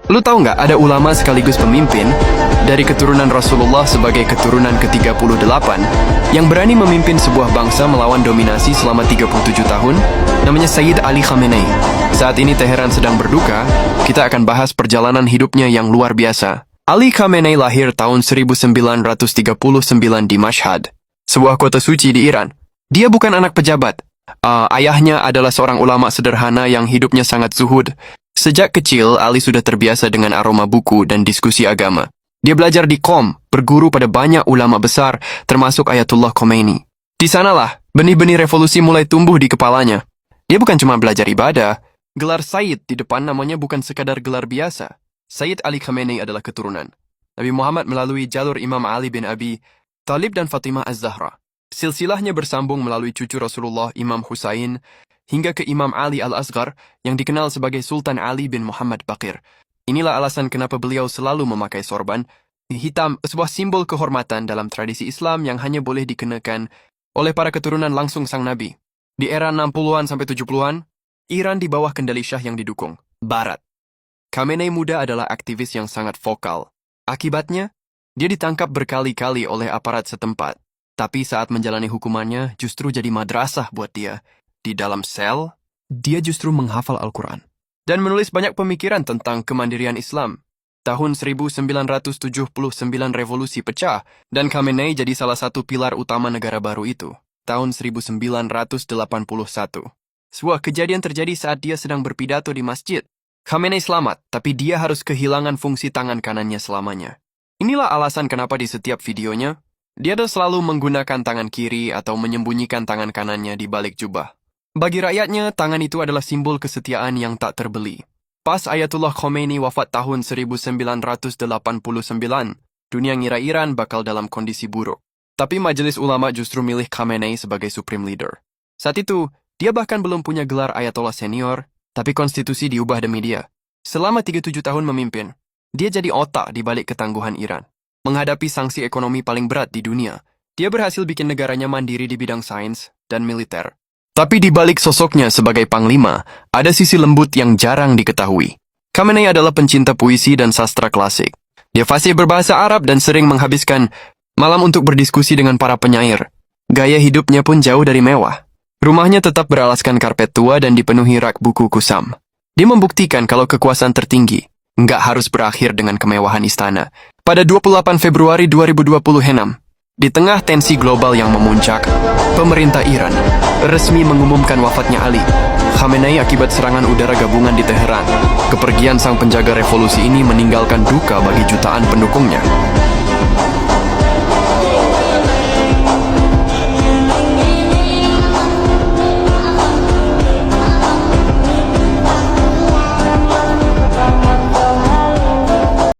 Lu tahu nggak ada ulama sekaligus pemimpin dari keturunan Rasulullah sebagai keturunan ke-38 yang berani memimpin sebuah bangsa melawan dominasi selama 37 tahun? Namanya Sayyid Ali Khamenei. Saat ini Teheran sedang berduka, kita akan bahas perjalanan hidupnya yang luar biasa. Ali Khamenei lahir tahun 1939 di Mashhad, sebuah kota suci di Iran. Dia bukan anak pejabat. Ayahnya adalah seorang ulama sederhana yang hidupnya sangat zuhud. Sejak kecil, Ali sudah terbiasa dengan aroma buku dan diskusi agama. Dia belajar di Qom, berguru pada banyak ulama besar, termasuk Ayatullah Khomeini. Di sanalah, benih-benih revolusi mulai tumbuh di kepalanya. Dia bukan cuma belajar ibadah. Gelar Sayyid di depan namanya bukan sekadar gelar biasa. Sayyid Ali Khamenei adalah keturunan Nabi Muhammad melalui jalur Imam Ali bin Abi Thalib dan Fatimah Az-Zahra. Silsilahnya bersambung melalui cucu Rasulullah Imam Husain hingga ke Imam Ali Al-Asghar yang dikenal sebagai Sultan Ali bin Muhammad Baqir. Inilah alasan kenapa beliau selalu memakai sorban hitam, sebuah simbol kehormatan dalam tradisi Islam yang hanya boleh dikenakan oleh para keturunan langsung sang Nabi. Di era 60-an sampai 70-an, Iran di bawah kendali Syah yang didukung Barat. Khamenei muda adalah aktivis yang sangat vokal. Akibatnya, dia ditangkap berkali-kali oleh aparat setempat. Tapi saat menjalani hukumannya, justru jadi madrasah buat dia. Di dalam sel, dia justru menghafal Al-Quran dan menulis banyak pemikiran tentang kemandirian Islam. Tahun 1979 revolusi pecah, dan Khamenei jadi salah satu pilar utama negara baru itu. Tahun 1981. Sebuah kejadian terjadi saat dia sedang berpidato di masjid. Khamenei selamat, tapi dia harus kehilangan fungsi tangan kanannya selamanya. Inilah alasan kenapa di setiap videonya, dia selalu menggunakan tangan kiri atau menyembunyikan tangan kanannya di balik jubah. Bagi rakyatnya, tangan itu adalah simbol kesetiaan yang tak terbeli. Pas Ayatullah Khomeini wafat tahun 1989, dunia ngira Iran bakal dalam kondisi buruk. Tapi majelis ulama justru milih Khamenei sebagai supreme leader. Saat itu, dia bahkan belum punya gelar Ayatollah senior, tapi konstitusi diubah demi dia. Selama 37 tahun memimpin, dia jadi otak di balik ketangguhan Iran. Menghadapi sanksi ekonomi paling berat di dunia, dia berhasil bikin negaranya mandiri di bidang sains dan militer. Tapi di balik sosoknya sebagai panglima, ada sisi lembut yang jarang diketahui. Khamenei adalah pencinta puisi dan sastra klasik. Dia fasih berbahasa Arab dan sering menghabiskan malam untuk berdiskusi dengan para penyair. Gaya hidupnya pun jauh dari mewah. Rumahnya tetap beralaskan karpet tua dan dipenuhi rak buku kusam. Dia membuktikan kalau kekuasaan tertinggi nggak harus berakhir dengan kemewahan istana. Pada 28 Februari 2026, di tengah tensi global yang memuncak, pemerintah Iran resmi mengumumkan wafatnya Ali Khamenei akibat serangan udara gabungan di Teheran. Kepergian sang penjaga revolusi ini meninggalkan duka bagi jutaan pendukungnya.